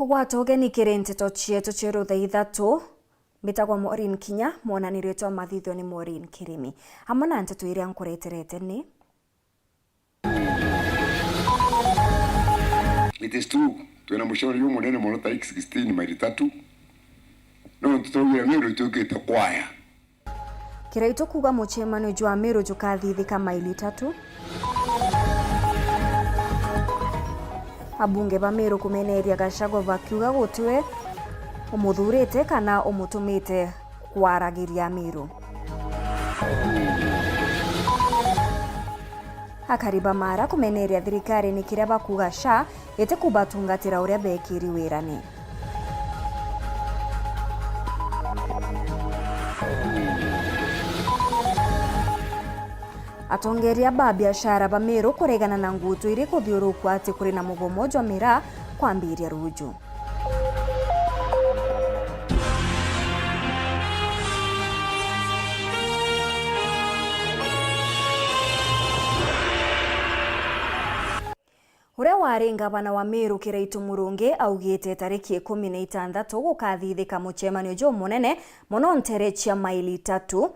Ogwatoge ni kirente chieto chero thaa ithatu mbitagwa Maureen Kinya monanirio twa mathitho ni Maureen Kirimi hamwe na nteto iria nkureterete ni It is true twina mushori yo munene muno tariki 16 maili 3 no tutogira miro tukita kwaya kiraito kuga muchemano jwa miro jukathithika maili 3 abunge ba Meru kumeneria Gachagua bakiuga gutwe umuthurite kana umutumite kwaragiria Meru. Akariba Mara kumeneria thirikari ni kiria bakuga SHA ite kubatungatira uria bekiri wirani. Atongeria ba biashara ba Meru kuregana na ngutu iri kuthiurukwa ati kuri na mugomo jwa mira kwambiria ruju. Uria wari ngavana wa Meru Kiraitu Murungi augite tariki 16 gukathithika muchemanio jo munene muno nterechia maili 3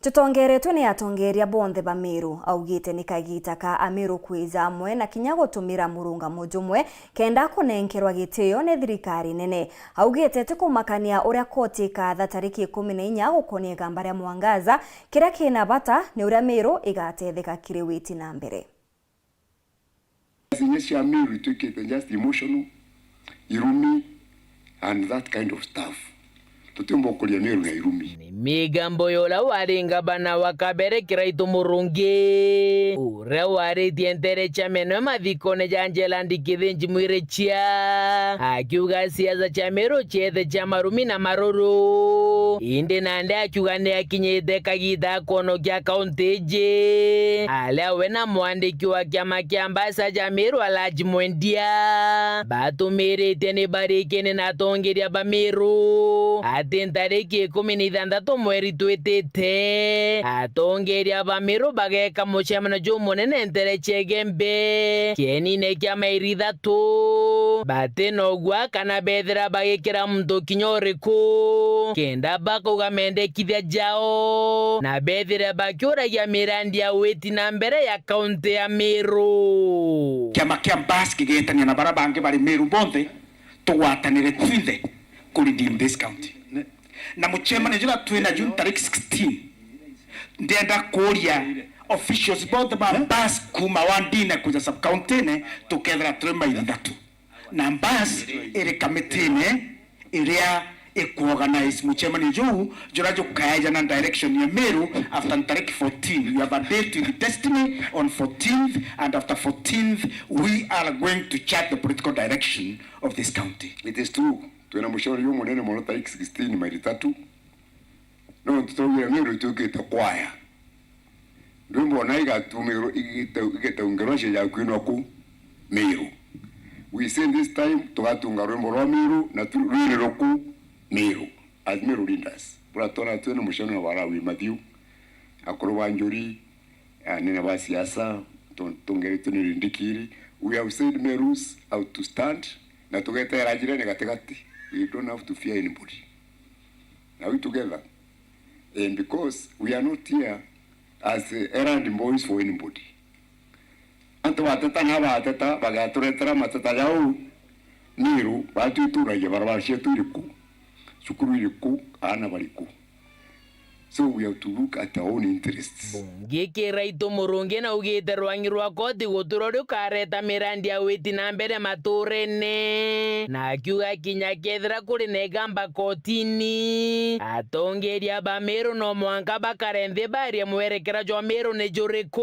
tutongeretwe ni atongeria bonthe ba Meru augite ni kagita ka Ameru kwiza amwe na kinya gutumira murunga mujumwe kenda kunenkerwa gitio ne thirikari nene augite tukumakania uria koti katha tariki 14 gukonie gambare Mwangaza kiria kina bata ni uria Meru igatetheka kiriwiti na mbere. Sinyesha Meru tukite just emotional irumi and that kind of stuff. Tutumbo kulia Meru na irumi. Migambo yola waringa bana wakabere Kiraitu Murungi. Ura wari dientere chameno mathikone janjela ndikithinji mwirechia. Akiuga siasa cha Meru chethe cha marumi na maruru. Indi nande akiuga ne akinyete kagita kono kya kaunti je. Alewe na mwandiki wa kiama kia Mbasa cha Meru Alaji Mwendia. Batumirite ni barikene na tongeria ba Meru. Atentariki 16 mweri twitite atongeria ba Meru bageka muchemano jo munene nterechegembe kienine kya mairi 3 bateno gwa kana bethera bagekera muntu kinyoriku kenda bakuga mendekithia jao na bethera bakyura ya Mirandia weti na mbere ya kaunti ya Meru kiama kia Mbasa kigetania na barabange bari Meru bonthe tugwatanire twithe kuredeem this county na muchemano jira twina June tariki 16 ndenda kuria officials both ba Mbasa kuma wandine kuja sub county ne tukethera trema ithatu na Mbasa iri committee ne iria organize muchemano jura kaya na direction ya Meru after tariki 14 we have a date with destiny on 14th and after 14th we are going to chart the political direction of this county. It is true twina mushori yo munene muno tariki 16 maili 3 no tutogira Meru tukita kwaya ndumbo na igatumiro igita ungeroshe ya kwino ku Meru. We say this time tugatunga rwimbo rwa Meru na rwiri roku Meru as Meru leaders bora tona twina mushoni wa Rawi Matthew akoro wanjuri nina ba siasa tongere tunirindikiri. We have said Merus out to stand na tugeta rajire ne gategati. We don't have to fear anybody. Now we together. And because we are not here as errand boys for anybody. Anto wateta na wateta bagaturetera mateta yao Meru batu turaje barabashie turiku. Shukuru iliku ana baliku. So we have to look at our own interests. Kiraitu Murungi na ugite rwangirwa koti guturori kareta Mirandia witi na mbere maturene na akiuga kinya kethira kuri negamba kotini atongeria ba Meru no mwanka bakarenthe baria mwerekera jwa Meru ne juriku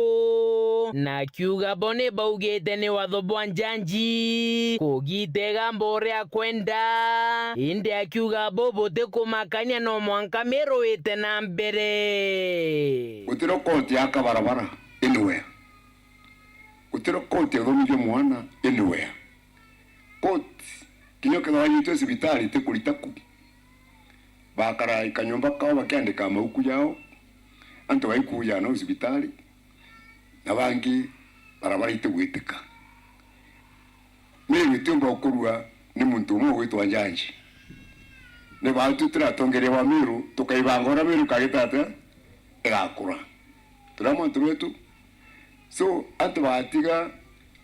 na akiuga bone baugite ni watho bwa njanji kugite gambo ria kwenda inde akiuga bobote kumakania no mwanka Meru wite na mbere Utiro koti aka barabara anywhere. Utiro koti thomithio mwana anywhere. Koti kinyo kana yito sibitari te kulitaku. Bakara ikanyomba kao bakiandika mauku yao. Anto baikuya na sibitari. Na bangi barabara ite gwitika. Mimi mitumba okurua ni muntu umwe gwitwa Njanji ne bantu turatongeria wa Meru tukaibangora Meru kagitata egakura turamuntu wetu so atu batiga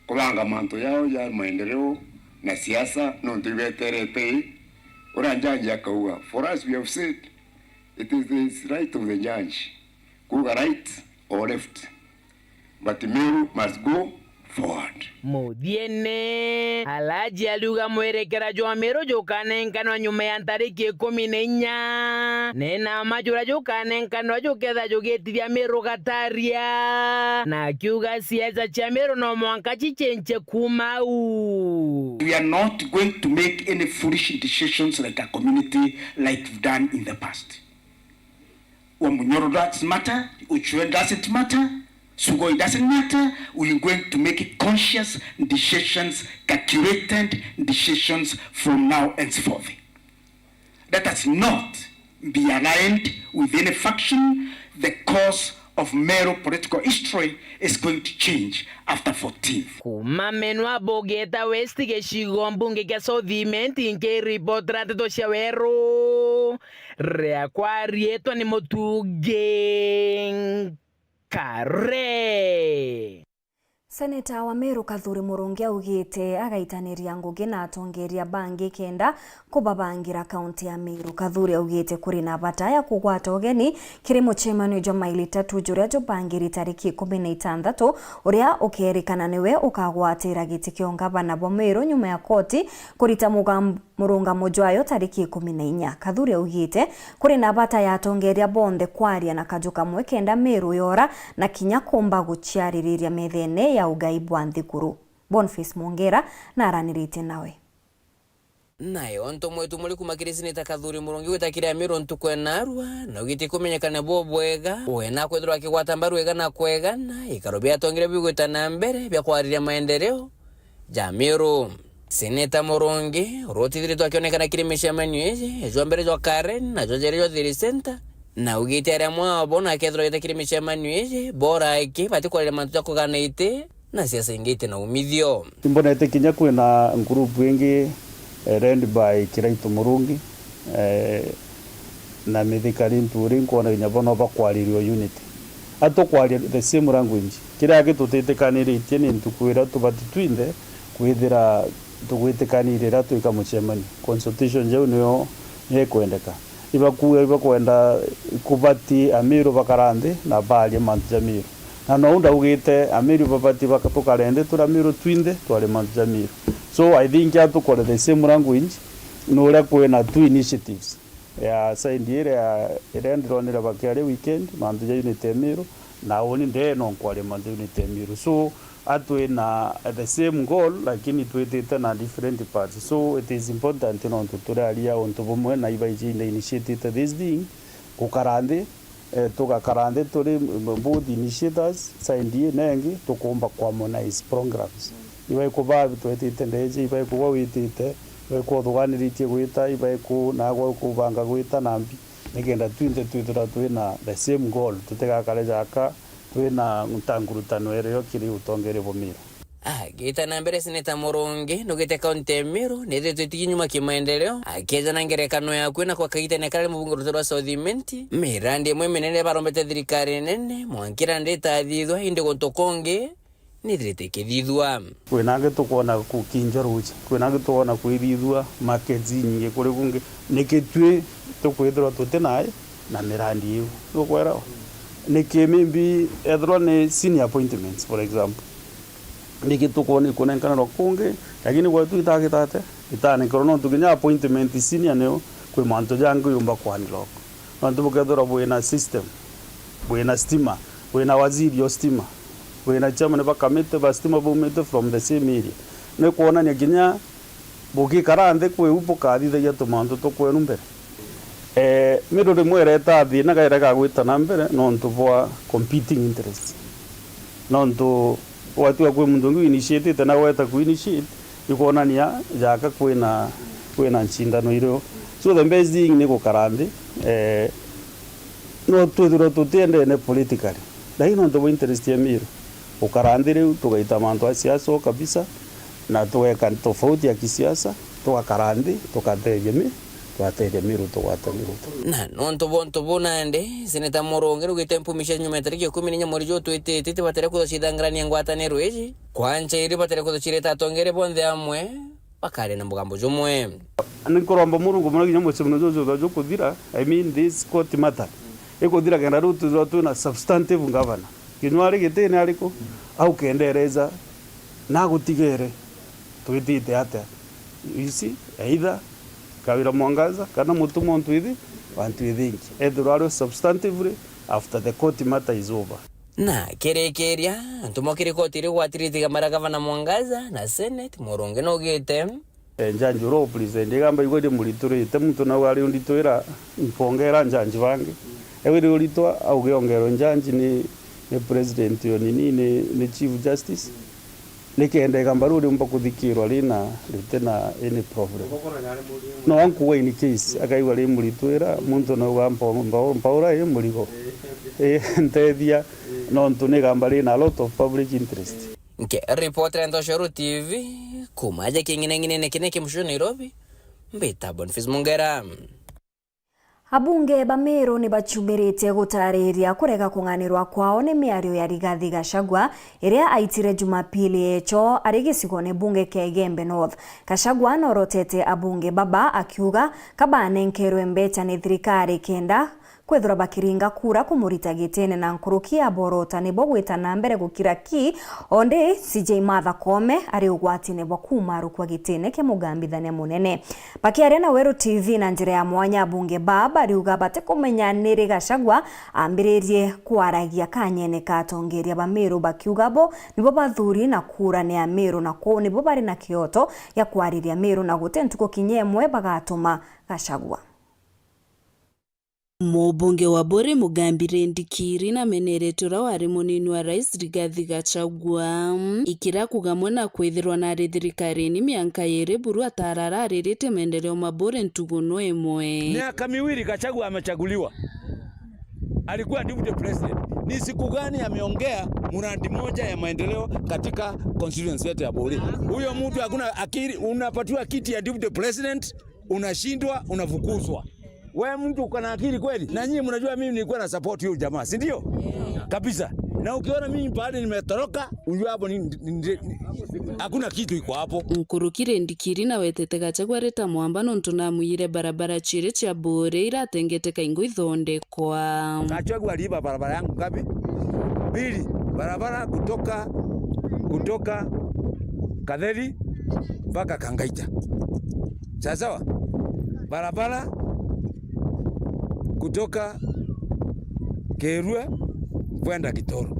kubanga manto yao ya maendeleo na siasa no ndiveterete ora Njanji akauga. For us we have said it is the right of the Njanji kuga right or left, but Meru must go forward. Muthiene Alhaji aliuga mwerekera jwa Meru jukanenkanwa nyuma ya tariki 14 nena majura jukanenkanwa juketha jugitithia Meru gataria na akiuga siasa cia Meru no mwanka chichenche kumau. We are not going to make any foolish decisions like a community like we've done in the past. Wamunyoro doesn't matter, Uchwe doesn't matter, Sugoi doesn't matter. We are going to make conscious decisions, calculated decisions from now henceforth. Let us not be aligned with any faction. The course of Meru political history is going to change after 14th. Kuma menwa Bogeta West geshigo mbunge kia Southiment inke report rateto cia Weru rea kwa rietwa ni Mutuge Kare. Seneta wa Meru Kathuri Murungi augite agaitaniria ngugi na atongeria bangi kenda kubabangira kaunti ya Meru. Kathuri augite kuri na bata ya kugwata ugeni kiri muchemanio jwa maili 3 juria jubangiri tariki 16 uria ukerikana niwe ukagwatira giti kio ngavana bwa Meru nyuma ya koti kurita murunga mujwayo tariki 14. Kathuri augite kuri na bata ya atongeria bonde kwaria na kajuka mwe kenda Meru yora na kinya kumba guchiaririria methene ya ugaibu wa Nthikuru. Boniface Mongera na aranirite nawe. Nayo nto mwetu muri kumakirisi Kathuri Murungi witakira Meru ntukwena na ugiti kumenyekana bobwega wena kwethirwa akigwata mbaru wega na kwegana ikarobia atongire bigwita na mbere bya kwariria maendeleo ja Meru. Seneta Murungi rotithirito akionekana kiri mishemanio ejo mbere jwa Karen na jojeri jo thiri center na ugiti aria mwa bona akethirwa yitakiri mishemanio bora iki bati kwariria mantu ja kuganite na siasa ingite na umithio. Timbonete kinya kwina group wingi led by Kiraitu Murungi na Mithikari Nturi kuona kinya bono bakwaririo unity atokwaria the same language kira gitutitikaniritie ni ntukwira tubati twinde kwithira tugwitikanirira twika muchemani consultation jau niyo yekwendeka iba kwenda kubati Amiru bakarande na bali mantu ja Meru na no unda ugite Amiru babati bakatukarende tura Meru twinde twale mantu ja Meru. So I think atukore the same language no kwena two initiatives ya saindire ya irendronera bakiare weekend mantu ja unity Meru na oni ndeno kwale mantu unity Meru. So atwe na the same goal lakini twetete na different parts. So it is important to turalia onto bomwe na ibaiji initiate this thing kukarande tugakarande turi both initiators saindie nengi tukumba kwa harmonize programs ibai kuba twetete ndeje ibai kuba witite ibai kuthwaniritie gwita ibai ku nagwa kubanga gwita nambi nigenda twinde twithira twina the same goal tutegakare jaka twina mutangurutano eryo kiri utongere bo Meru. Gita na mbere Seneta Murungi nugite kaunti ya Meru nithe twitiki nyuma kimaendeleo akeja na ngerekano ya kwina kwa kaita na kale mubunge rutero Southiment mirandi mwe menene barombete thirikari nene mwankira ndeta thithwa inde gontokonge nithirite kithithwa kwinange tukona kukinjoruja kwinange tuona kwithithwa markets nyingi kuri kungi nikitwe tukwithirwa tutenaye na mirandi iyo ukwera nikimimbi ethro ni senior appointments for example nikitukoni kunenkana rokunge lakini kwa tu itakitate itane krono tukinya appointment senior neo kwe manto jangu yumba kwani loko manto bukadora buena system buena stima buena waziri yo stima buena chama ne bakamete ba stima bumete from the same area ne kuona nyaginya buki karande kwe upo kadi ya tomanto to kwe numbere Meru de mwereta thina gaira ga gwita na mbere no ntubwa competing interests no ntu watu wa kwe mundu ngi initiate na weta ku initiate ikonania jaka kwena nchindano iro. So the best thing ni kukarande no tudiro tutende ne politically lakini ndo interest ya Meru ukarandire tugaita mantu ya siasa kabisa na tuweka tofauti ya kisiasa tugakarandi tukateria twateria Meru tugwatania Ruto na nonto bonto bonande Seneta Murungi rugite mpumisha nyuma tariki 10 mweri jo twitete batera kuthithangirania ngwataniro ici kwancha iri batera kuthireta atongere bonthe amwe bakare na mugambo jumwe ani kuromba Murungu mwana kinya mwecimno jo kuthira I mean this court matter ikuthira kenda Ruto tu na substantive governor kinwari gitene ariko au kendereza na gutigere twitite ate isi either Kawira Mwangaza kana mutu muntu ithi wantu ithingi ethuraro substantively after the court matter is over na kerekeria ntumokire koti ri gwatiritiga Gavana Mwangaza na Senate Murungi no gite njanju ro president igamba igode muriturite muntu na wari unditwira mpongera njanji bange ewiri uritwa au geongero njanji ni president yoni ni chief justice nikende gambaruri mba kuthikirwa rina ritena any problem no anku we in case akaiwa ri muritwira muntu no mpaura ye murigo ntethia no ntune gambari na lot of public interest nke reporter Ntoshoro TV kumaje kingine nekineke musho Nairobi mbita Boniface Mungera. Abunge ba Meru ni bachumirite gutariria kurega kunganirwa kwao ni miario ya Rigathi Gachagua iria aitire Jumapili echo ari gicigone bunge kia Gembe North. Gachagua norotete abunge baba akiuga kabane nkerwe mbecha ni thirikari kenda kwethura bakiringa kura kumurita gitene na nkurukia borota ni bogwita na mbere gukira ki onde CJ Martha Koome ari ugwatine bwa kumaru kwa gitene ke mugambithania munene bakiaria na Weru TV na njira ya mwanya bunge baba ari ugabate kumenya niri Gachagua ambiririe kwaragia kanyene katongeria ba Meru bakiugabo nibo bathuri na kura ni ya Meru na ko nibo bari na kioto ya kwariria Meru na gutentuko kinyemwe bagatuma Gachagua. Mubunge wa Bore Mugambire Ndikiri na meneretora wari munini wa Rais Rigathi Gachagua ikira kugamwe na kwithirwa na thirikari ni mianka yere buru atarara aririte maendeleo mabore ntuguno emwe. Miaka miwili Gachagua amechaguliwa. Alikuwa deputy president. Ni siku gani ameongea mradi moja ya maendeleo katika constituency yetu ya Bore? Huyo mtu hakuna akili, unapatiwa kiti ya deputy president, unashindwa, unafukuzwa. Wewe mtu uko na akili kweli? Na nyinyi mnajua mimi nilikuwa na support huyo jamaa, si ndio? Kabisa. Na ukiona mimi baada nimetoroka, unjua hapo hakuna kitu iko hapo. Nkurukire Ndikiri na wetete Gachagua reta mwamba nontu namuyire barabara chire cha Bore iratengete kaingo ithondekwa. Gachagua aliiba barabara yangu ngapi? 2. Barabara kutoka Kadheri mpaka Kangaita. Sawa? Barabara kutoka Kerue kwenda Kitoro.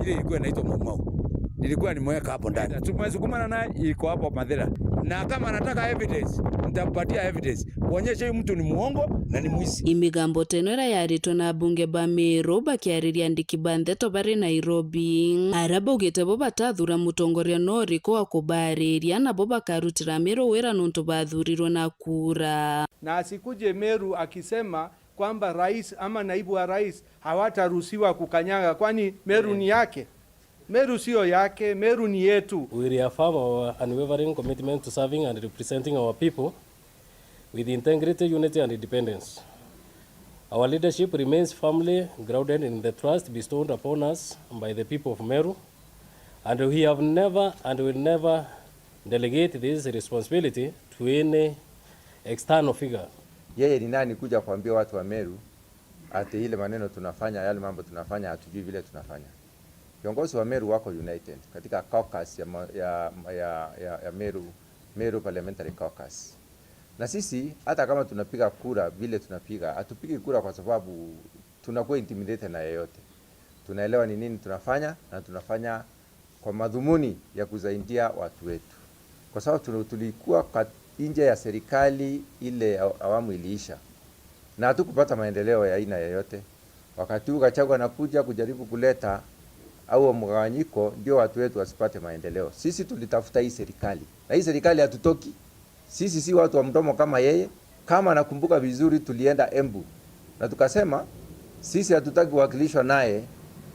Ile ilikuwa inaitwa Maumau. Nilikuwa nimeweka hapo ndani. Tumesukumana naye iko hapo Mathira. Na kama anataka evidence, nitampatia evidence. Kuonyesha huyu mtu ni muongo na ni mwizi. Imigambo tenora yarito na bunge ba Meru bakiariria Ndikibandhe to bari Nairobi. Araba ugete bo batathura mutongoria noriko wa kubariria na bo bakarutira Meru wera nonto bathurirwo na kura. Na asikuje Meru akisema kwamba rais ama naibu wa rais hawataruhusiwa kukanyaga, kwani Meru ni yake. Meru sio yake, Meru ni yetu. We reaffirm our unwavering commitment to serving and representing our people with integrity, unity and independence. Our leadership remains firmly grounded in the trust bestowed upon us by the people of Meru, and we have never and will never delegate this responsibility to any external figure. Yeye ni nani kuja kuambia watu wa Meru ati ile maneno tunafanya, yale mambo tunafanya hatujui vile tunafanya? Viongozi wa Meru wako united katika caucus ya Meru Parliamentary Caucus. Na sisi hata kama tunapiga kura vile tunapiga, hatupigi kura kwa sababu tunakuwa intimidated na yeyote. Tunaelewa ni nini tunafanya na tunafanya kwa madhumuni ya kusaidia watu wetu. Kwa sababu tulikuwa nje ya serikali ile awamu iliisha na hatukupata maendeleo ya aina yoyote. Wakati huu Gachagua anakuja kujaribu kuleta au mgawanyiko ndio watu wetu wasipate maendeleo. Sisi tulitafuta hii serikali. Na hii serikali hatutoki. Sisi si watu wa mdomo kama yeye. Kama nakumbuka vizuri tulienda Embu na tukasema sisi hatutaki kuwakilishwa naye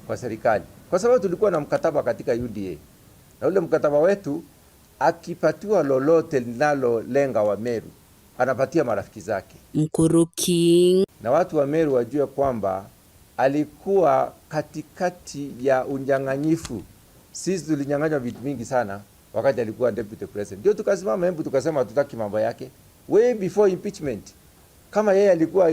kwa serikali. Kwa sababu tulikuwa na mkataba katika UDA. Na ule mkataba wetu akipatiwa lolote linalolenga wa Meru anapatia marafiki zake. Mkuruki. Na watu wa Meru wajue kwamba alikuwa katikati ya unyang'anyifu. Sisi tulinyang'anywa vitu mingi sana wakati alikuwa deputy president. Ndio tukasimama tukasema hatutaki mambo yake way before impeachment. Kama yeye alikuwa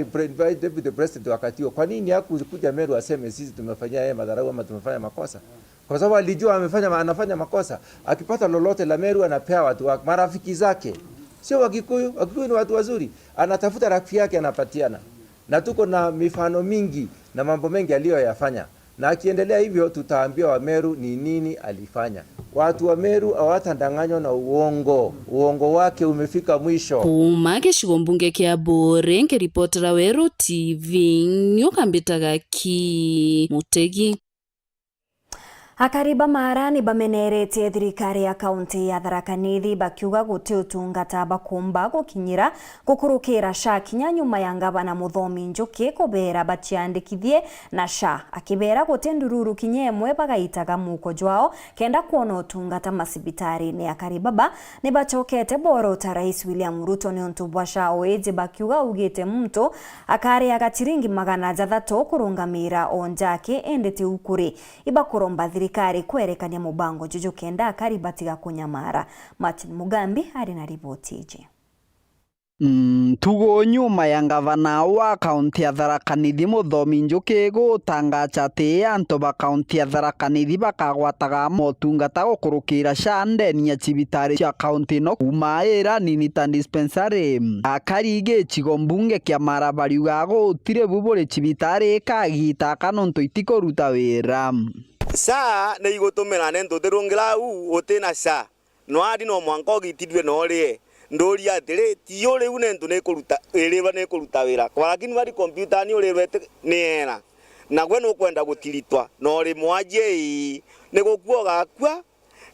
deputy president wakati huo, kwa nini hakuja Meru aseme sisi tumefanyia yeye madharau ama tumefanya makosa? Kwa sababu alijua anafanya makosa. Akipata lolote la Meru anapea watu wake, marafiki zake. Sio Wakikuyu. Wakikuyu ni watu wazuri. Anatafuta rafiki yake anapatiana. Na tuko na mifano mingi na mambo mengi aliyoyafanya. Na akiendelea hivyo tutaambia wa Meru ni nini alifanya. Watu wa Meru hawatandanganywa na uongo. Uongo wake umefika mwisho. Kumake shigombunge kia Bore nke reportera Weru TV nyukambitaga ki Mutegi. Akariba marani bamenerete thirikari ya kaunti ya Tharaka Nithi bakiuga guti utungata bakumba gukinyira gukurukira SHA kinya nyuma ya ngavana Muthomi Njuki kubera baciandikithie na SHA akibera guti ndururu kinyemwe bagaitaga muko jwao kenda kuona utungata masibitari ni Akaribaba ni bachokete boro ta Rais William Ruto ni ontubwa SHA oeje bakiuga ugite mtu akari agatiringi magana jathato kurungamira onjake endete ukuri ibakuromba kari kwerekania mubango juju kenda akaribatiga kunyamara. Martin Mugambi ari na ripoti ije. Tugo nyuma ya ngavana wa kaunti ya Tharaka Nithi Muthomi Njuki gutangaza ati antu ba kaunti ya Tharaka Nithi bakagwataga motungata gukurukira SHA ndeni ya cibitari cia kaunti no kuma era Ninita dispensary. Akarige chigombunge kia Marabariuga gutire bubure cibitari kagita kanonto itikoruta wira. SHA ne igotumira nento terungira u otena SHA no adi no mwanko gitidwe no rie ndori atire tiyo riu nento ne kuruta eriva ne kuruta wira kwakini bari computer ni urewete nera na gwe no kwenda gutiritwa no ri mwaje ne gokuoga kwa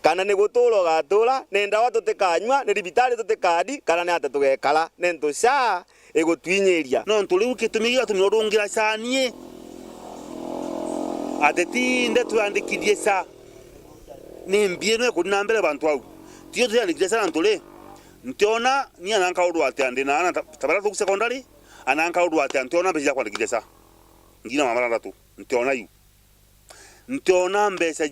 kana ne gotoro gatora nenda watu tekanywa ne ribitari tutekadi kana ne atatugekala nento SHA egotwinyeria no nturi ukitumiga tumyorungira SHA nie ateti nde tuandikithie SHA ni mbie no kunina mbere bantu au tiyo tuandikithie SHA ntule ntiona ni ananka urwa ati andina ana tabara tu secondary ananka urwa ati ntiona mbeja kwandikithie SHA ngina mamara ndatu ntiona mbesa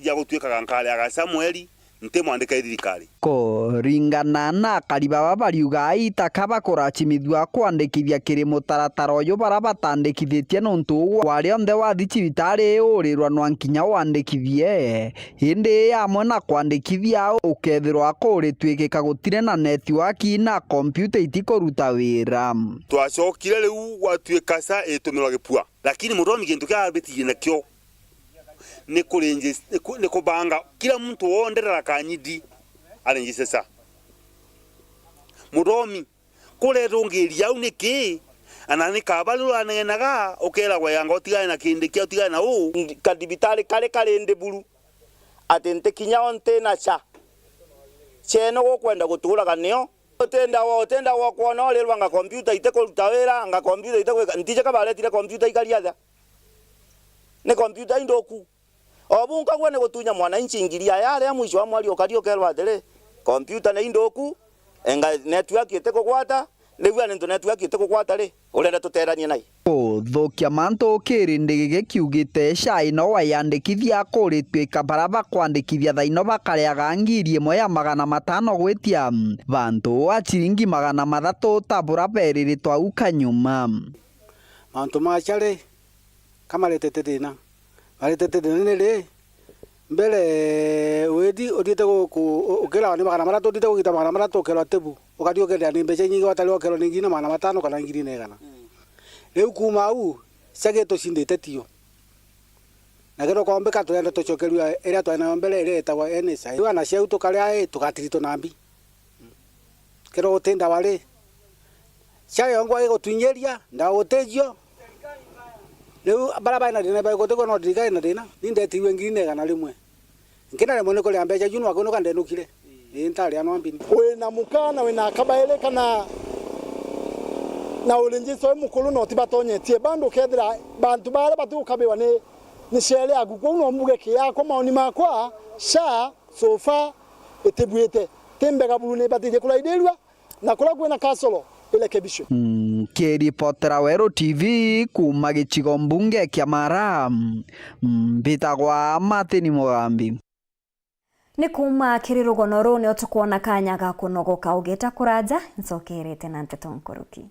ya gutwika gankale aga Samueli ntemwandika thirikari ko ringana na Akaribaba bariuga itaka bakorachimithua kwandikithia kiri mutaratara uyu bara batandikithitie nontu wari onthe wa cibitari urirwa no nkinya wandikithie hindi amwe na kwandikithia ukethirwa kuritwikika gutire na network na computer itikoruta wira twacokire riu gwatwika SHA itumirwa gipua lakini Muthomi gintu kia abitiye nakyo ni kubanga kila mtu wonderera kanyidi arenjise SHA Muthomi kuretungiria au niki anani kabalu anenaga ukera gwa yanga otigane na kindi kia otigane na u kadibitari kale ndeburu atente kinya onte na SHA cheno gokwenda guturaga nio otenda wa kuona lerwa nga computer itekuruta wira nga computer itekwe ntije kabaletire computer ikariatha ne computer indoku obunka gwe ne gutunya mwananchi ingiria yale ya mwisho wa mwali okario kerwa atere computer na indoku enga network itekugwata lewa nento network itekugwata ri urenda tuteranie nai thukia manto kirindigi kiugite SHA ino wayandikithia kuritwika baraba kwandikithia thaino bakareaga ngiri imwe ya 500 gwitia bantu a ciringi 300 tabura beriritwa ukanyuma manto machare kama letetedina nile mbele wedi odite ukela ni 300 odite ukita 300 ukela tebu ukadio kele ni mbeche nyingi watali okelo nyingine 500 kana ngiri negana leo kuma u sageto sindete tio na kero kombe kato yanda tochokelwa era twana mbele ile tawa NSA iwa na sheu tokalea tukatirito nambi kero otenda wale SHA yangu ego twinyeria nda otejo leo barabara na dina ba gote kono diga na dina ninde tiwe ngine kana limwe ngina lemone ko lembeja junu akono kande nukile intali ano ambini we na mukana we na kabaele kana na ulinji so mukulu no tibatonye tie bando kedra bantu bare batu kabewa ni shele aguko no mbuge kia kwa maoni makwa SHA sofa etebwete tembega bulune batije kulaidelwa na kula kwena kasolo ile kebisho. Kiripotera Wero TV kuma gicigo mbunge kia Mara, mbitagwa Martin Mugambi. Ni kuma kirirugono ru ni otukuona kanya ga kunogoka ugeta kuraja ncokerete na Nteto Nkoroki.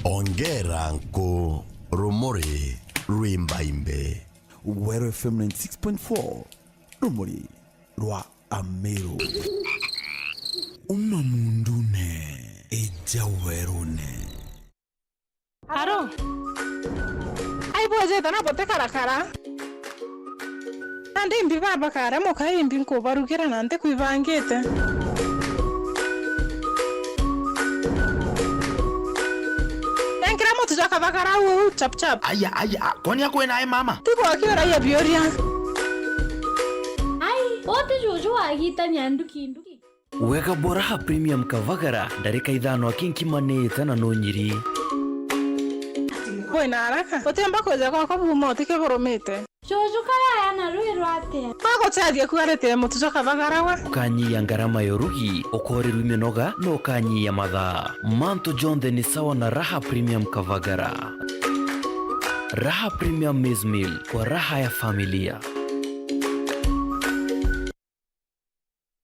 Ongera nko rumori rwimbaimbe. Wero FM 96.4 rumori rwa Ameru. Umamundune eja werone. Aro. Ai boje tana bote karakara. Ande imbi baba kara mo kai imbi ko barukira nante kuivangete. Tujaka bakara chap chap. Aya kwani yako naye mama? Tipo akiora ya bioria. Ai, ote jojo agita nyanduki. Wega Boraha Premium Kavagara ndarika ithano akinkimanite na nonyiri. Boy na haraka. Otemba koja kwa bumo tike boromete. Jojo kaya yana ruiro ate. Ako tsadia kuarete mo tujaka bakara wa. Kanyi ya ngarama yorugi okori rumenoga no kanyi ya madha. Manto John de nisawa na Raha Premium Kavagara. Raha Premium Maize Meal kwa raha ya familia.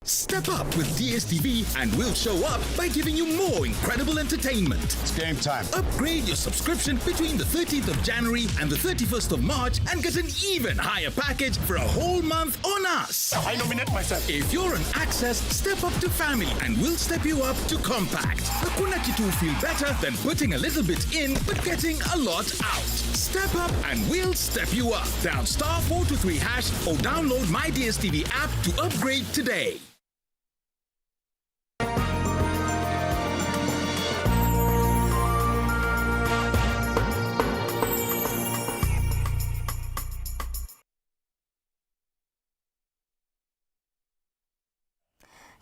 Step up with DSTV and we'll show up by giving you more incredible entertainment. It's game time. Upgrade your subscription between the 13th of January and the 31st of March and get an even higher package for a whole month on us. I nominate myself. If you're on Access, step up to Family and we'll step you up to Compact. Hakuna kitu feel better than putting a little bit in but getting a lot out. Step up and we'll step you up. Dial *423# or download my DSTV app to upgrade today.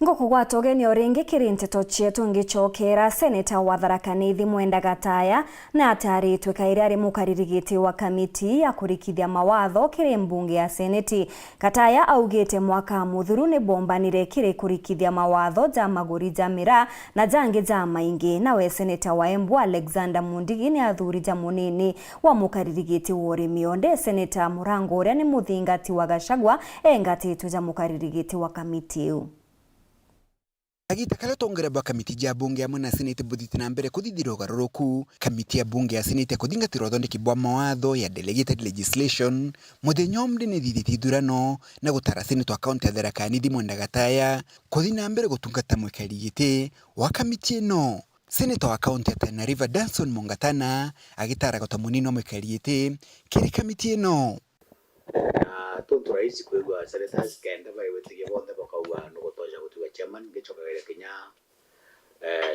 Ngoko gwatogeni oringi kiri Nteto cietu ngicokera seneta wa Tharaka Nithi Mwenda Gataya na ataritwe kairi ari mukaririgiti wa kamiti ya kurikithia mawatho kiri mbunge ya seneti. Gataya augite mwaka muthuru ni bombanire kiri kurikithia mawatho ja maguri ja mira na jangi ja maingi. Nawe seneta wa Embu Alexander Mundigi ni athuri ja munini wa mukaririgiti wa urimi. Onde seneta Murango uria ni muthingati wa Gachagua engatitwe ja mukaririgiti wa kamiti iu. Agita kala tongereba kamiti ja bunge ya mwana senete buditi na mbere kuthithira garoroku. Kamiti ya bunge ya senete kuthingatira uthondeki bwa mawatho ya delegated legislation muthenya omri ni thithiti ithurano na gutara senete wa kaunti ya Tharaka Nithi Mwenda Gataya kuthi na mbere gutungata mwikari giti wa kamiti ino. Seneta wa kaunti ya Tana River Danson Mungatana agitara gota munini wa mwikari giti kiri kamiti ino. Tonto raisi kwegwa senators kenda baiwetigie bonde bakauga no gutosha gutuga chairman gichokagere kinya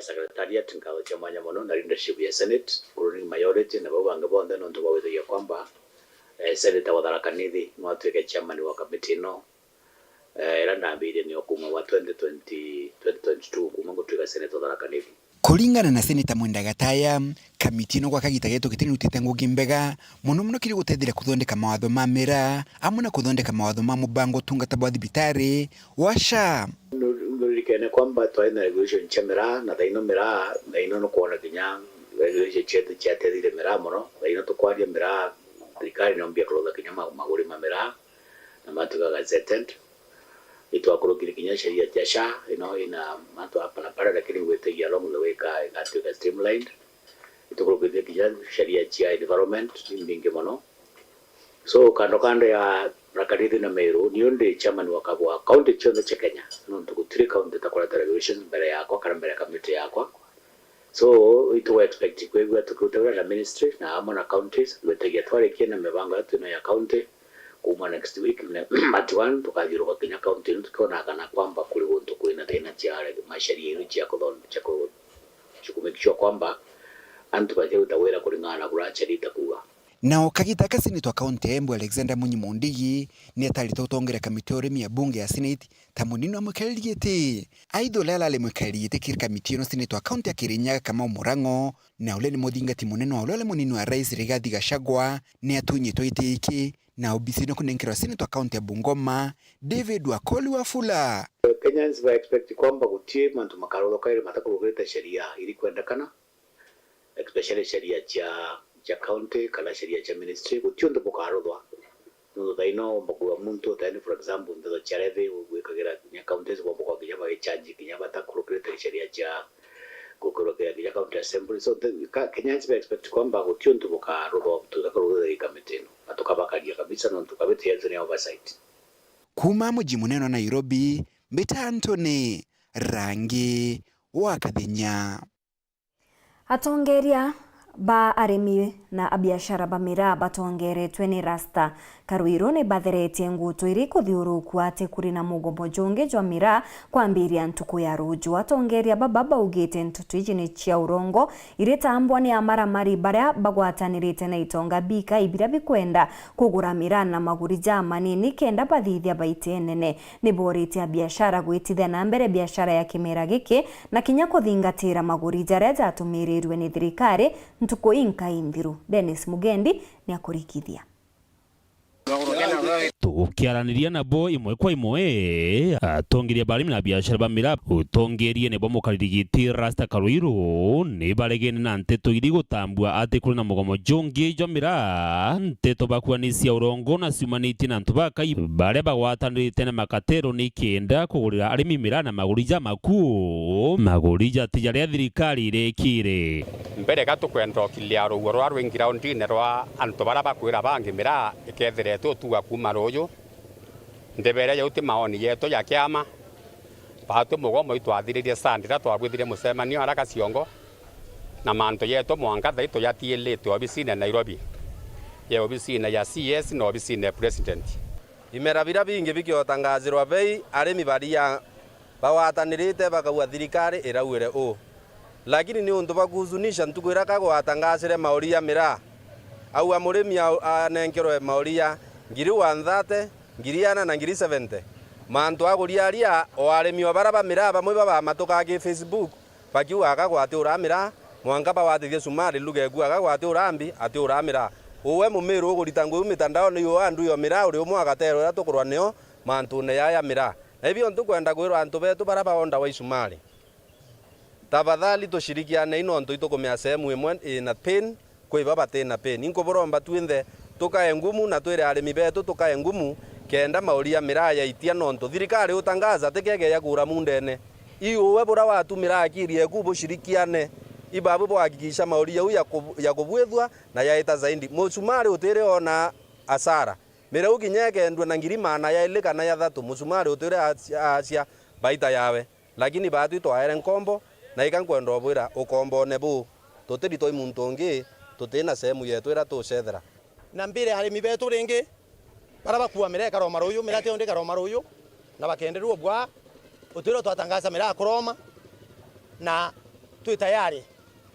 secretariat ngalo chamanya mono na leadership ya senate ruling majority na babanga bonde no ndo bawetigie kwamba senator wa Tharaka Nithi no atuike chairman wa kamiti no era ndambire ni okuma wa 2022 kuma gutuika senator wa Tharaka Nithi. Kulingana na seneta Mwenda Gataya, kamiti ino kwa kagita geto kitini utete ngugi mbega muno kiri gutethira kuthondeka mawatho ma mira amwe na kuthondeka mawatho ma mubango tungata bwa thibitari washa ndurikene kwamba twaina regulation chamera na daino mira daino no kuona kinya regulation chetu chatethire mira muno daino tukwaria mira thirikari no mbia kurotha kinya maguri ma mira na matuga gazetted itwakurukire kinya sheria ya SHA ina matu hapa na pale lakini wetegia along the way ka streamlined itukurukire kinya sheria ya environment mbinge mono so kando ya Tharaka Nithi na Meru ni onde chairman wa kabwa county chonde cha Kenya no tukutiri county takora regulation mbele yako kana mbele committee yako so itu expect kwegwa tukutera na ministry na amona counties wetegia tware kina mebango yetu ya county kuma next week na matuan tukajiruka Kenya county tukiona kana kwamba kuli wonto kuina tena chiare masharia yetu ya kodon chako chukumikishwa kwamba antu baje utawera kulingana na kuracha litakuwa. Nao kagitaka seneta wa kaunti ya Embu Alexander Munyimondigi ni atarita utongera kamiti urimi ya bunge ya Senate ta munini wa mwikariete. Aidha lela ale mwikariete kiri kamiti ino seneta wa kaunti ya Kirinyaga Kamau Murango na ule ni muthingati munene wa ule munini wa rais Rigathi Gachagua ni atunyitwo ite iki na obisino kunenkera seneta wa kaunti ya Bungoma David Wakoli Wafula. Kenyans wa expect kwamba gutie mantu makarolo kaire matakurugita sheria ili kuendekana, especially sheria cha county kana sheria cha ministry gutiondo bukarodwa no daino mbuwa muntu tani for example ndo chareve wekagira nya counties kwa kwa kijama charge kijama takurugita sheria cha kukurugita ya county assembly. So Kenyans wa expect kwamba gutiondo bukarodwa tutakurugita committee atukabakadia kabisa no tukabeti yanzo ni oversight. Kuma muji munene wa Nairobi, Mbita Anthony Rangi wa Kathenya. Atongeria ba arimi na abiashara ba miraa batongeretwe ni Rasta Karuiru ni batheretie ngutu iri kuthiuruku ati kuri na mugomo jonge jwa miraa kwambiria ntuku ya ruju. Atongeria baba baugite ntutu iji ni chia urongo iritambwa ni amaramari baria bagwatanirite na itonga bika ibira bikwenda kugura miraa na maguri ja manini kenda bathithia baite nene. Ni borite biashara gwitithia na mbere biashara ya kimera giki na kinya kuthingatira maguri jaria jatumirirwe ni thirikari ntuko inka imbiru. Dennis Mugendi ni akurikithia. Tukiaraniria na bo imwe kwa imwe atongeria barimi na biashara ba miraa utongerie ne bomo karirigiti Rasta Karuiru ni baregene na nteto iri gutambua ati kuri na mugomo jonge jo miraa nteto bakwanisia urongo na simaniti na ntubaka bare bagwatanirite na makatero ni kenda kugurira arimi miraa na magurija maku magurija tijaria thirikari irekire mbere gatukwenda kiliaro rwa rwingira ndine rwa antu bara bakwira bangi miraa ikethere tuwa kuma royo ndebere ya uti maoni yeto ya kiama batu mugomo itwathiririe sandira twagwithire musemanio araka ciongo na manto yeto mwangatha ito yatielete obisine Nairobi ya obisine ya CS na obisine president imera bira bingi bikiotangazirwa bei arimi baria bawatanirite bakagwa thirikari irauire o lakini ni undu bakuzunisha ntukwira kagwatangazire mauria miraa au amurimi anenkerwe mauria ngiri 130 ngiri 4 na ngiri 70 mantu aguriaria o arimi baraba miraa bamwe baba matoka ki Facebook bakiwa akagwate uramira mwanga bawatithie sumari luge gwa akagwate urambi ati uramira uwe mumiru uguritangu mitandao ni yo andu yo miraa uri umwe agatero ya tukurwa neo mantu ne ya miraa na hivyo ntukwenda kwirwa antu betu baraba onda wa isumari tafadhali tushirikiane ino ntu itukumia sehemu imwe na pain kwa baba tena pain inko boromba twinde tukae ngumu na twire arimi betu tukae ngumu kenda mauria miraa ya itia nonto thirikari utangaza tekege ya kura mundene iwe bora watu miraa kirie kubo shirikiane ibabu bwakikisha mauria ya kubwethwa na yaita zaidi musumari utire ona asara miraa ukinyeke ndwe na ngiri mana ya ilika na ya thatu musumari utire asia baita yawe lakini batu itwaere nkombo na ikankwenda obwira ukombo nebu tutiri toi muntu ungi tutina sehemu yetu ira tucethera na mbire arimi betu ringi baraba kuwa miraa karoma ruyu miraa tionde karoma ruyu na bakenderwo bwa utiro twatangaza miraa kuroma na tu tayari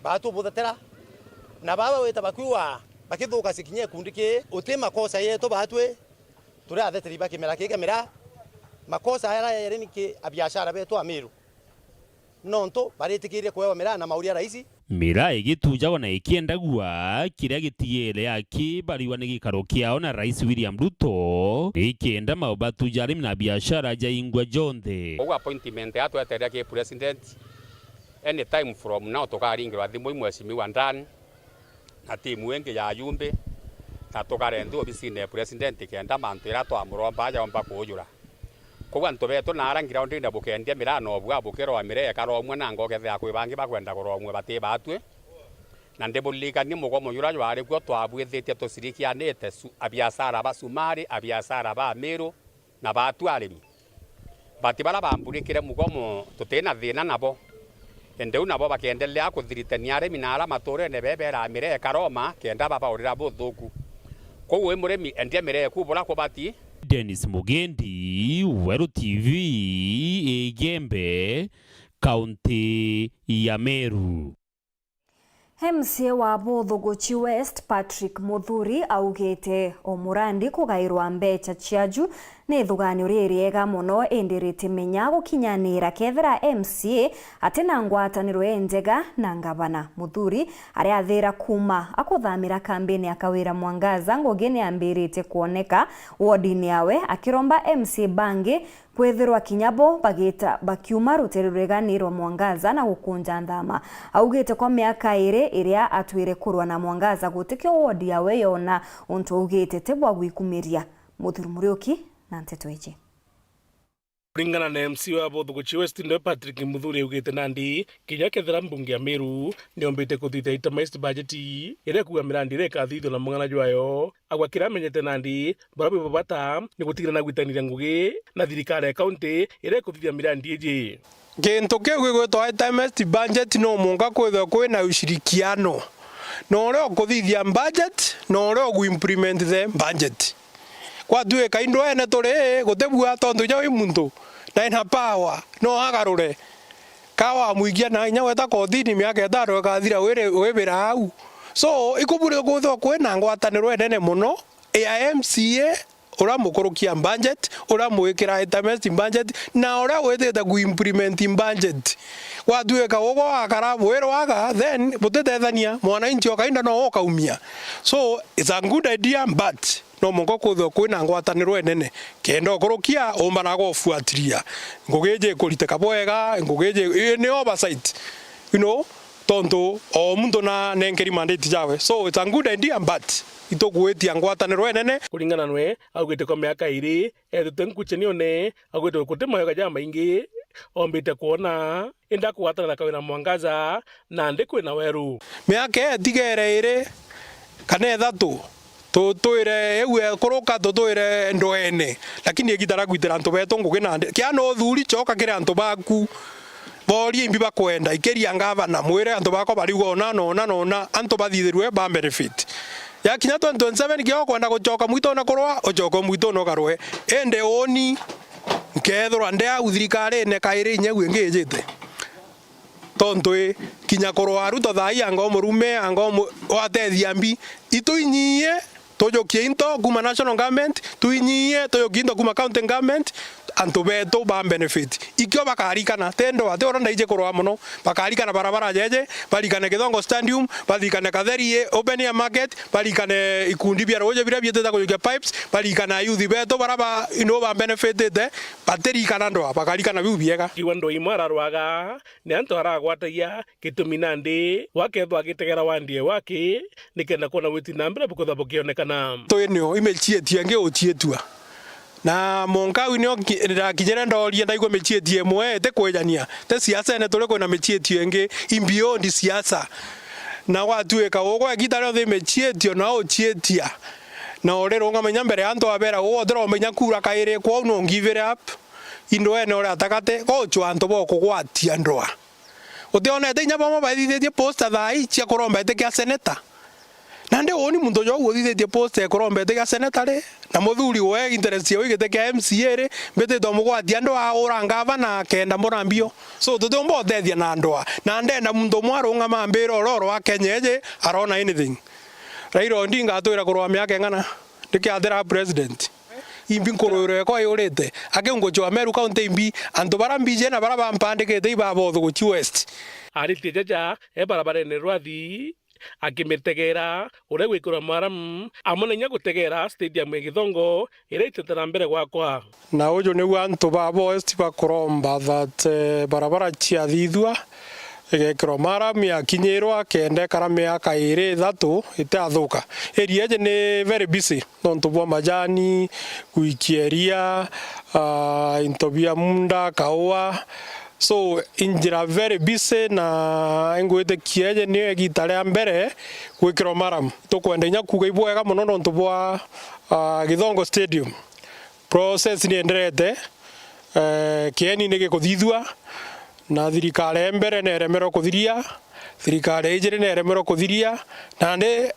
batu buthatera na baba weta bakiwa bakithuka sikinye kundiki utima kosa yetu batwe turatheteri bakimera kike miraa makosa haya yareni ki abiashara betu amiru nonto baritikirie kwewa miraa na mauria raisi miraa igitujagwo na ikiendagua kiria gitiere akibariwa ni gikaro kiao na Rais William Ruto ikienda maubatuja arimi na biashara jaingwa jonthe ogu appointment atu eteria ki president anytime from now tukaringirwa thimu imwe cimiwa ndani na timu wengi ya yumbe na tukarendu obisine president kenda mantu ira twamuromba yomba kujura koguo antu betu narangira ndinde bukendia miraa no bwa bukero miraa karomwe na ngogethe akwi bangi bakwenda kuromwe bati batwe na ndibulikani mugomo yura yari kwo twabwithitie tusirikianite abiasara basumari abiasara ba miru na batu arimi bati bara bamburikire mugomo tutina thina nabo endeu nabo bakendelea kuthiritania arimi na ara maturene bebera miraa karoma kenda baba urira buthuku koguo imurimi endia miraa kubura kubati Dennis Mugendi, Weru TV, Igembe, kaunti ya Meru. MCA wa Bothuguchi West Patrick Muthuri augite omurandi kugairwa mbeca ciaju ni thuganio ririega muno indi ritimenya gukinyanira kethira MCA atina ngwataniro enjega na ngavana. Muthuri ari athira kuma akuthamira kambini akawira Mwangaza ngugi ni ambirite kuoneka wodini yawe akiromba MCA bangi kwethirwa kinyabo bagita bakiuma ruterureganirwo Mwangaza na gukunja ndama. Augite kwa miaka iri iria atwire kurwa na Mwangaza gutikio wodi yawe yona untu ugite tebwa gwikumiria. Muthuri Muriuki na nteto iji. Kuringana na MC wa Bothuguchi West ndo Patrick Muthuri ugite nandi kinya kethira mbunge ya Meru niombite kuthita itemized budget ire kuga mirandi reka thitho na mungana jwayo agwa kiramenyete nandi barabi babata ni gutigana na gwitanira ngugi na thirikari ya county ire kuthithia mirandi iji gintu kiu gwitwa itemized budget no munga kwithwa kwina ushirikiano no rio kuthithia budget no rio guimplement the budget kwa tuwe kaindo ene tore gutebua tondu nya wi muntu na ina power no agarure kawa muigia na nya weta kothini miaka etaro kathira wibira au so ikubure gutho kwina ngwataniro enene muno ya MCA ora mukurukia budget ora muikira itemized budget na ora wetete guimplement budget kwa tuwe ka wogo akara bwerwaga then butetethania mwananchi okainda no okaumia so it's a good idea but no mongo kuthwa kwina ngwataniro enene kendo kurukia omba na gofuatiria ngugeje kuliteka bwega ngugeje ni oversight tonto o muntu na nenkeri mandate jawe so it's a good idea but itogwetia ngwataniro enene kuringana nwe augite kwa miaka iri etute nkucheni one augite kutte mayoga ja maingi ombite kuona enda kuwatana na kawina Mwangaza na ndi kwina weru miaka etigere iri kana ethatu tutoire ewe kuruka tutoire ndoene lakini egitara gwitira antu beto nguginande kia no thuri choka kire antu baku bori imbi bakwenda ikeria ngavana mwire antu bako bari gona nona antu bathithirwe ba benefit ya kinya 2027 kio kwenda guchoka mwito na kurwa ochoko mwito no garwe ende oni nkethro ande au thirikari ne kaire nyegwe ngejete tontwe kinya kurwa ruto thai ango murume ango watethia mbi ituinyie tojokie into kuma national government tuinyie tojokie into kuma county government antu beto ba benefit ikyo bakarikana tendo ate ora ndaije kurwa muno bakarikana barabara jeje barikane Githongo stadium barikane Katherie open air market barikane ikundi bia roje bira biete takojokia pipes barikana youth beto baraba ba benefit te bateri kana ndo bakarikana biu biega kiwando imara rwaga ne antu aragwatagia kituminande wakethwa gitegera wandie wake nikenda kona witi nambira bukotha bukionekana toenio imechietie nge ochietua na monka winyo kinyere ndoria ndaigwa mechietie mwe te kwejania te siasa ene tole kona mechietie nge imbio ndi siasa na watu ekawogo agitaro the mechietio na ochietia na orero ngamenya mbere anto abera wo ndro menya kura kaire kwa no give it up indo ene ora atakate gocho anto boko gwatia ndoa utiona etinya bamo baithithie poster thai cia kuromba ete seneta nande oni muntu jo guthithie poster kuromba ete seneta re na muthuri we interest ya wigite ka MCA re mbete to mugwatia ndoa ora ngava na kenda morambio so tutombo tethia na ndoa na ndenda muntu mwarunga mambiro roro wa Kenyeje arona anything Raila Odinga atwira kurwa miaka ngana ndikiathira president imbi nkurure ko yurite akengo jwa Meru county imbi antu barambije na baraba mpandikite iba Bothuguchi West ari tijaja e barabara ne rwathi akimetegera ure gwikura maram amonenya gutegera stadium ya Githongo ire itetera mbere gwakwa na ujo ni wantu ba West bakuromba that barabara chia thithwa egekro maram ya kinyirwa kende karamia kaire thatu itathuka area je ni very busy nontu bwa majani kuikieria intobia munda kaua so injira very busy na ngwete kieje ni egitare mbere gwikro maram to kwenda nya kuga ibwega muno nontu bwa Githongo stadium process ni enderete kieni ni gikuthithwa na thirikari mbere ne remero kuthiria thirikari ijire ne remero kuthiria na ndi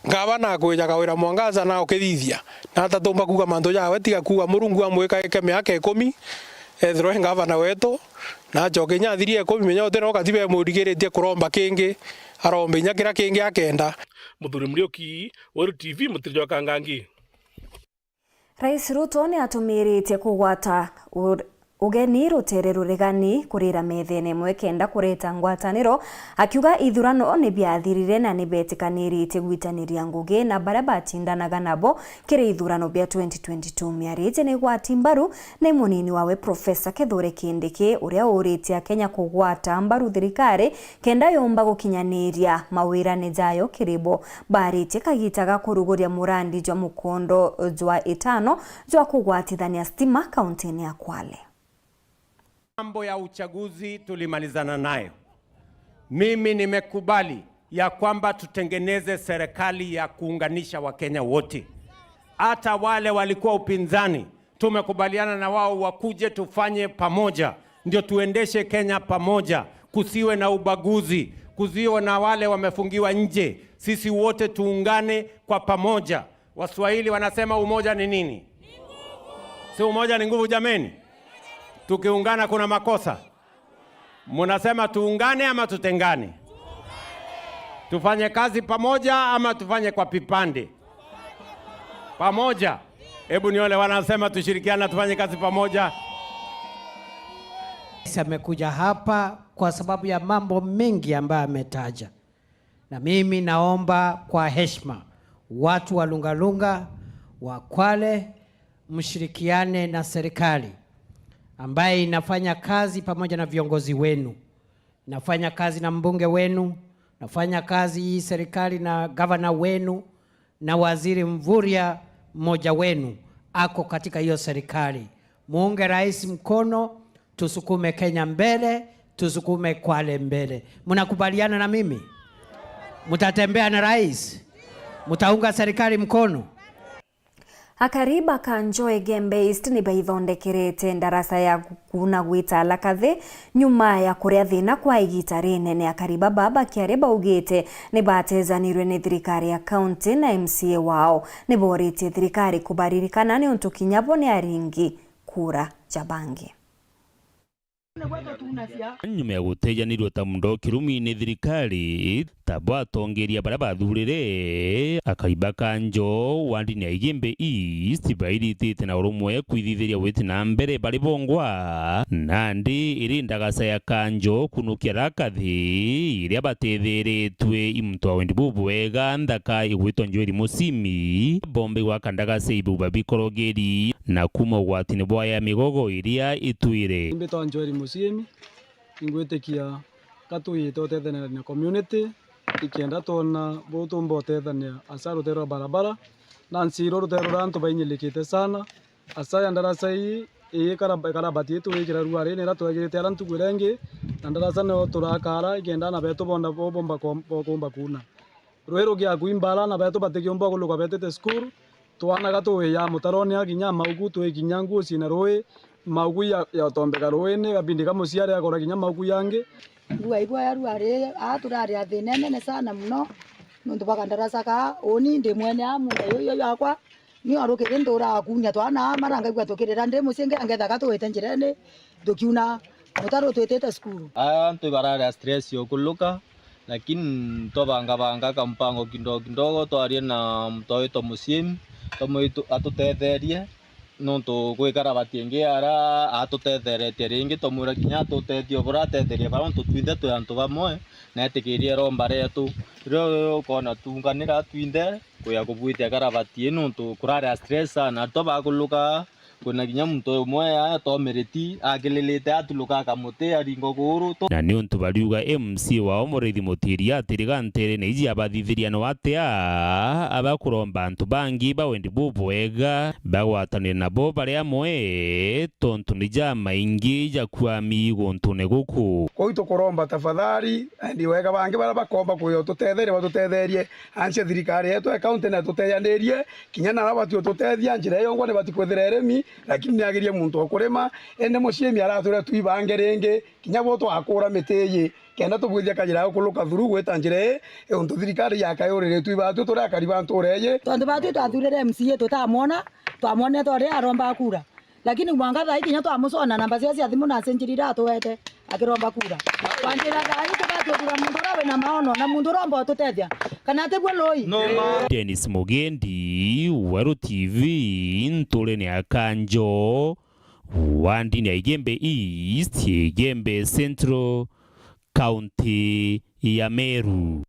ngavana kwijaga wira Mwangaza na ukithithia na tatomba kuga manto jawe tiga kuga murungu amweka eke miaka 10 ethro ngavana wetu na joke nya thirie 10 menya uteno katibe murigiritie kuromba kingi arombe nyakira kingi akenda. Muthuri Muriuki, Weru TV, Mutirio Kangangi. Rais Ruto ni atumirite kugwata ugeni rutere ruregani kurira methene imwe kenda kureta ngwataniro, akiuga ithurano ni biathirire na ni betikanirite gwitaniria ngugi na baria batindanaga nabo kiri ithurano bia 2022. Miarite ni gwati mbaru ni munini wawe Profesa Kithure Kindiki uria uritie Kenya kugwata mbaru thirikari kenda yomba gukinyaniria mawira ni jayo kiribo barite kagitaga kuruguria murandi jwa mukondo jwa 5 jwa kugwatithania stima kaunti ya Kwale. Mambo ya uchaguzi tulimalizana nayo. Mimi nimekubali ya kwamba tutengeneze serikali ya kuunganisha Wakenya wote. Hata wale walikuwa upinzani, tumekubaliana na wao wakuje tufanye pamoja. Ndio tuendeshe Kenya pamoja. Kusiwe na ubaguzi, kusiwe na wale wamefungiwa nje. Sisi wote tuungane kwa pamoja. Waswahili wanasema umoja ni nini? Si umoja ni nguvu jameni? Tukiungana kuna makosa. Munasema tuungane ama tutengane? Tufanye kazi pamoja ama tufanye kwa pipande? Pamoja. Hebu niole wanasema tushirikiana tufanye kazi pamoja. Amekuja hapa kwa sababu ya mambo mengi ambayo ametaja. Na mimi naomba kwa heshima watu wa Lungalunga, wa Kwale, mshirikiane na serikali ambaye inafanya kazi pamoja na viongozi wenu. Nafanya kazi na mbunge wenu, nafanya kazi hii serikali na gavana wenu na waziri Mvurya mmoja wenu ako katika hiyo serikali. Muunge rais mkono, tusukume Kenya mbele, tusukume Kwale mbele. Mnakubaliana na mimi? Mtatembea na rais? Mtaunga serikali mkono? Akariba Kanjoe Gembe East ni baithondekirete ndarasa ya kuna gwitala kathi nyuma ya kuria thina kwa igitari nene. Akariba baba kiareba ugite ni batezanirwe ni thirikari ya county na MCA wao ni borite thirikari kubaririkana ni untu kinyabo ni aringi kura jabangi. Nyuma ya gutejanirwo ta mundo kirumi-ini thirikari tabo atongeria baria bathurire. Akariba Kanjo wandini ya Gembe East bairitite na urumwe kwithithiria witi na mbere bari bongwa nandi iri ndagasa ya Kanjo kunukia rakathi iria batethiritwe imutwa wendi bubwega nthaka igwitwa Njweri Musimi bombe gwaka ndagasa ibu babikorogeri na kuma ugwatini bwa ya migogo iria itwire mbitwa Njweri Musimi ingwitikia katuyite utethania na community ikienda tona butumba utethania asa rutero barabara na nsiro rutero rantu bainyilikite sana asa ya ndarasa hii karabati yetu wikira ruare nera twagirite arantu gwirengi na ndarasa no turakara ikienda na beto bonda bomba komba kuna rwero gya kuimbala na beto batekiomba kuluka betete school twana gato ya mutaroni aginya maugu tu ikinyangu sina roe maugu ya tombeka roene gabindi kama siare akora kinya maugu yange ngua igwa ya ruare aturare athinene ne sana muno nundu bakandarasa ka oni ndi mwene amunda yo yakwa ni arukire ndura akunya twana maranga igwa tukirira ndi musinge angetha gatuwete njirene dukiuna mutaro twetete skuru antu barara stress yo kuluka lakini tobanga kampango kidogo twarie na mtoito Musimi tomoito atutetherie nonto gwikara batienge ara atutetheretie ringi tomura kinya tutethio bora tetherie baronto twinde tu antu bamwe na etikirie romba retu ro kona tunganira twinde kuya kubwitia karabatie nonto kurara stress na toba kuluka kuna kinya mto umwe tomereti agililite atuluka kamote aringo guru na ni untu bariuga MC wao Muriithi Mutiria atirigantere na iji abathithiriano atia abakuromba antu bangi bawendi bubwega bagwatanire nabo baria amwe tontu ni jama ingi jakwami gontune guku koito kuromba tafadhali ndi wega bangi bara bakomba kuyo tutetherie anche thirikari yetu account na tuteyanderie kinya na abatu tutethia njira yo ngone batikwethera eremi lakini niagirie muntu okurema ende Musimi aratura tuibange renge kinya boto akura meteye kenda tubwithia kajira okuluka thuru gweta njire untu thirikari yakayurire tuibatu turakari bantu ureye tondu batu twathurire MCA tutamona twamone tore aromba kura lakini mwangatha hiki nyato amusona namba cia thimu na senjirira atwete akiromba kura kwanjira thai tukatugura mundu rawe na maono na mundu romba tutethia kana atebwe loi Dennis Mugendi, Waru TV, Ntule ni Akanjo, Wandi ni Igembe East, Igembe Central, County ya Meru.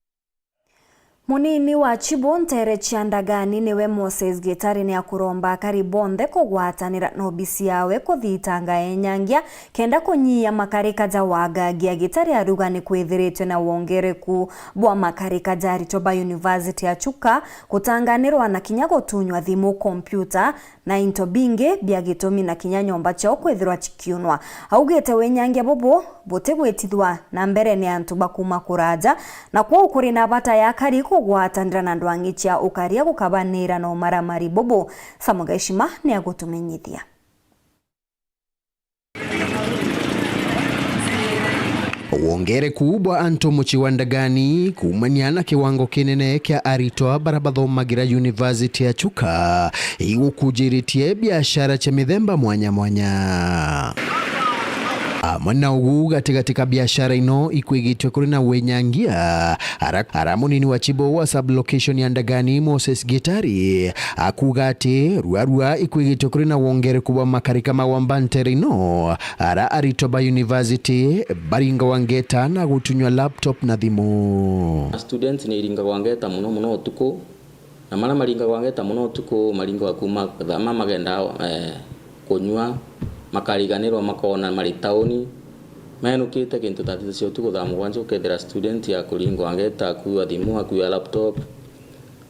Munini wa Chibontere Chiandagani niwe Moses Gitari ni akuromba karibonde kugwatanira nobisi yawe kuthitanga enyangia kenda kunyia makarika za wagagia. Gitari aruga ni kwithiritwe na wongereku bwa makarika za Aritoba University ya Chuka kutanganirwa na kinya gutunywa thimu kompyuta na into bingi bya gitumi na kinya nyomba chao kwithirwa chikiunwa. Augete wenyangia bobo butegwetithwa na mbere ni antu bakuma kuraja na kwa ukuri na bata ya kari kugwatanira na ndwangi cha ukaria gukabanira no maramari bobo. Samugashima ni agutumenyithia. Wongere kubwa Anto Muchiwandagani kumaniana kiwango kinene kia Aritoa Barabathomagira University ya Chuka igukujiritie biashara cha mithemba mwanya mwanya. Mwana ugu katika biashara ino ikwigitwe kuri na wenyangia aramunini wa Chibo wa sublocation ya Ndagani Moses Gitari akugate ruarua ikwigitwe kuri na wongere kuba makarika mawambantere ino ara Aritoba University baringa wangeta na gutunywa laptop na thimu. Students ni iringa wangeta muno utuko na mara maringa wangeta muno utuko maringa wakuma thama magenda kunywa makariganirwa makona mari tauni menukite kintu tatito cio tukuthamu wanjo kethira student ya kuringwa ngeta kuwa thimu akuwa laptop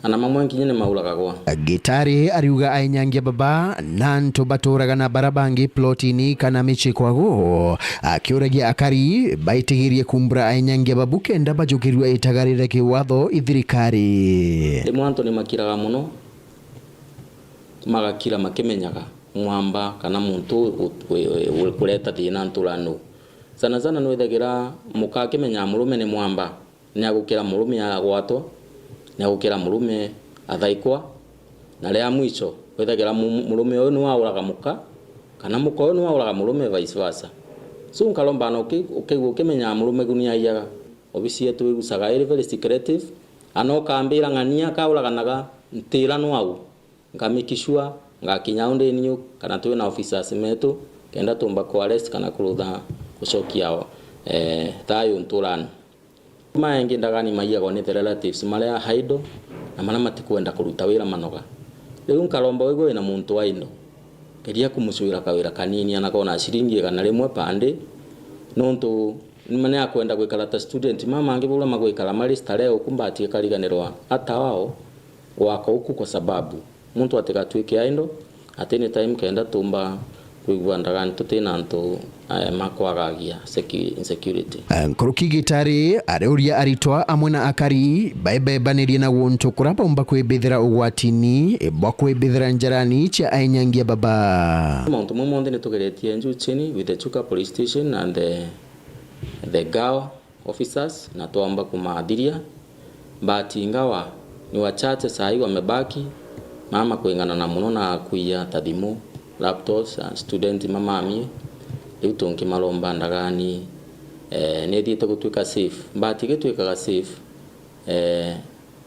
ana mamwe nkinyene maulaga kwa Gitari ariuga ainyangia baba nanto baturaga na barabangi plotini kana michi kwago akiuragia akari baitigirie kumbra ainyangia babu kenda bajukirwa itagarire kiwatho ithirikari demwanto ni makiraga muno magakira makemenyaga mwamba kana muntu kuleta thina ntulano sana no ithagira mukake menya murume ni mwamba nyagukira murume agwato nyagukira murume athaikwa na ria mwicho ithagira murume uyu ni wauraga muka kana muka uyu ni wauraga murume vice versa so nkalomba no ukimenya murume gunia iyaga obisi yetu igusaga very secretive anoka ambira ngania kauraga naga ntirano au ngamikishwa ngakinya unde niyo kana tuwe na officers metu kenda tumba ko arrest kana kurutha kucokia thayo nturano maengi Ndagani maiyago ni relatives maria haido na mana matikwenda kuruta wira manoga riu nkalomba wigo ina muntu waino keria kumucuira kawira kanini anakona ciringi kana rimwe pande nontu nimane akwenda gwikara ta student mama angibula magwikara mari stareo kumbatie kariganirwa ata wao wako huku kwa sababu muntu atikatwike aindo atene time kenda tumba kuigwa Ndagani tutena nto makwagagia insecurity. Nkuruki Gitari areuria Aritoa amwe akari baibebanirie na wonto kurabomba kwibithira ugwatini bwa kwibithira njarani cha ainyangia baba. Muntu mumonde nitugeretie nju chini with the Chuka police station and the GAO officers na tuomba kumaadhiria but ingawa ni wachache sahi wamebaki mama kuingana na muno na kuia tadhimu laptops student mama ami liutonki malomba Ndagani ne dita kutuika safe but igituika safe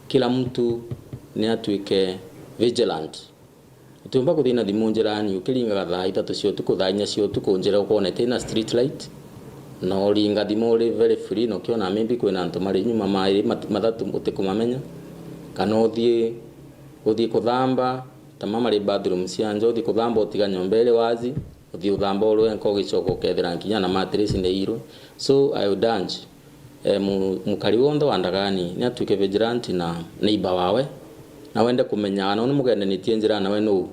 kila mtu ni atuike vigilant tumba kuthina thimu njirani ukiringa gathaa itatu cio tukuthanya cio tukunjira ukone tena street light no ringa thimu ri very free no kiona maybe kwina antu mari nyuma mai mathatu utikumamenya kana uthie kuthamba tamama ri bathroom cianjo uthie kuthamba utiga nyombele wazi uthie uthamba ulwe nko gicoko kethira nkinya na mattress ne iro so I would urge mukari wondo wa Ndagani ni atuike vigilant na neighbor wawe na wende kumenya no mugende ni tienjira na we no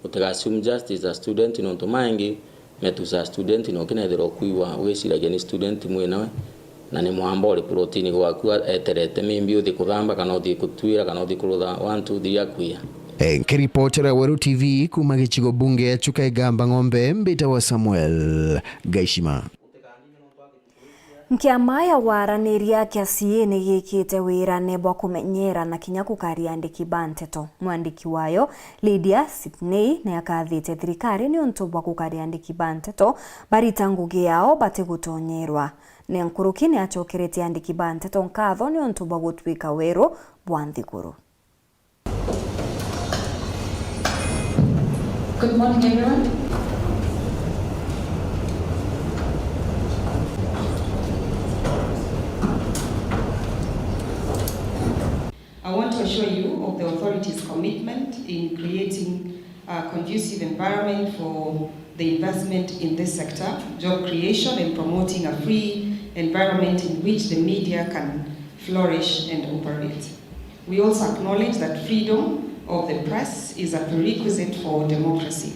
utigasum just as a student no ntumangi metuza student no kinethiro kuiwa wiciragia ni student mwe nawe na ni mwamba uri protein gwaku eterete mimbi uthi kuthamba kana uthi kutwira kana uthi kurutha 1 2 3 akuya. Nkiripotera Waru TV kuma gichigo bunge ya Chuka Igamba Ng'ombe mbita wa Samuel Gaishima. Nkiamaya waraniria kiasi ni gikite wira nebo kumenyera na kinya kukaria andiki banteto. Mwandiki wayo Lydia Sydney ne akathite thirikari ni untu bwa kukaria andiki banteto barita ngugi yao bate gutonyerwa. Ne nkuruki ni achokerete andiki banteto nkatho ni untu bwa gutwika wero bwa Nthiguru. Good morning, everyone. I want to assure you of the authority's commitment in creating a conducive environment for the investment in this sector, job creation, and promoting a free environment in which the media can flourish and operate. We also acknowledge that freedom of the press is a prerequisite for democracy.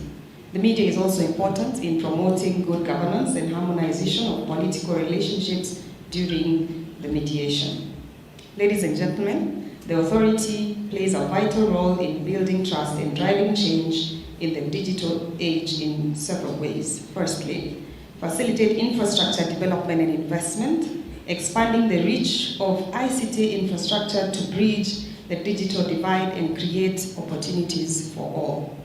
The media is also important in promoting good governance and harmonization of political relationships during the mediation. Ladies and gentlemen, the authority plays a vital role in building trust and driving change in the digital age in several ways. Firstly, facilitate infrastructure development and investment, expanding the reach of ICT infrastructure to bridge the digital divide and create opportunities for all.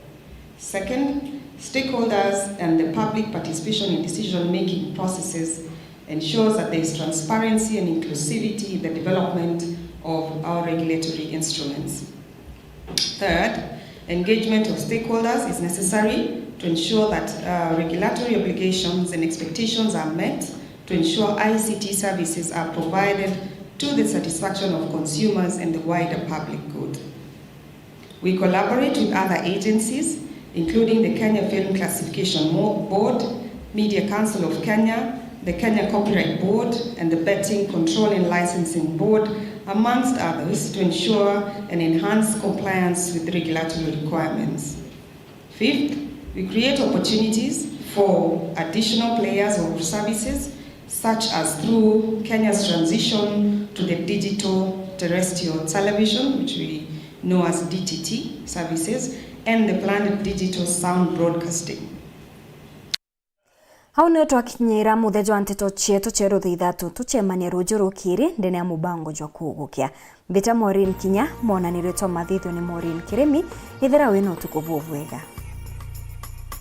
Second, stakeholders and the public participation in decision-making processes ensures that there is transparency and inclusivity in the development of our regulatory instruments. Third, engagement of stakeholders is necessary to ensure that regulatory obligations and expectations are met to ensure ICT services are provided to the satisfaction of consumers and the wider public good. We collaborate with other agencies, including the Kenya Film Classification Board, Media Council of Kenya, the Kenya Copyright Board, and the Betting Control and Licensing Board, amongst others, to ensure and enhance compliance with regulatory requirements. Fifth, we create opportunities for additional players or services, such as through Kenya's transition to the digital terrestrial television, which we know as DTT services, and the planned digital sound broadcasting. Hau nio twakinyira muthejo anteto chietu cheru thithatu tuchemania rujuru kiri ndene ya mubango jwa kugukia. Mbita Maureen Kinya, mona niretwa mathitho ni Maureen Kiremi, ithera wino tukuvu wega.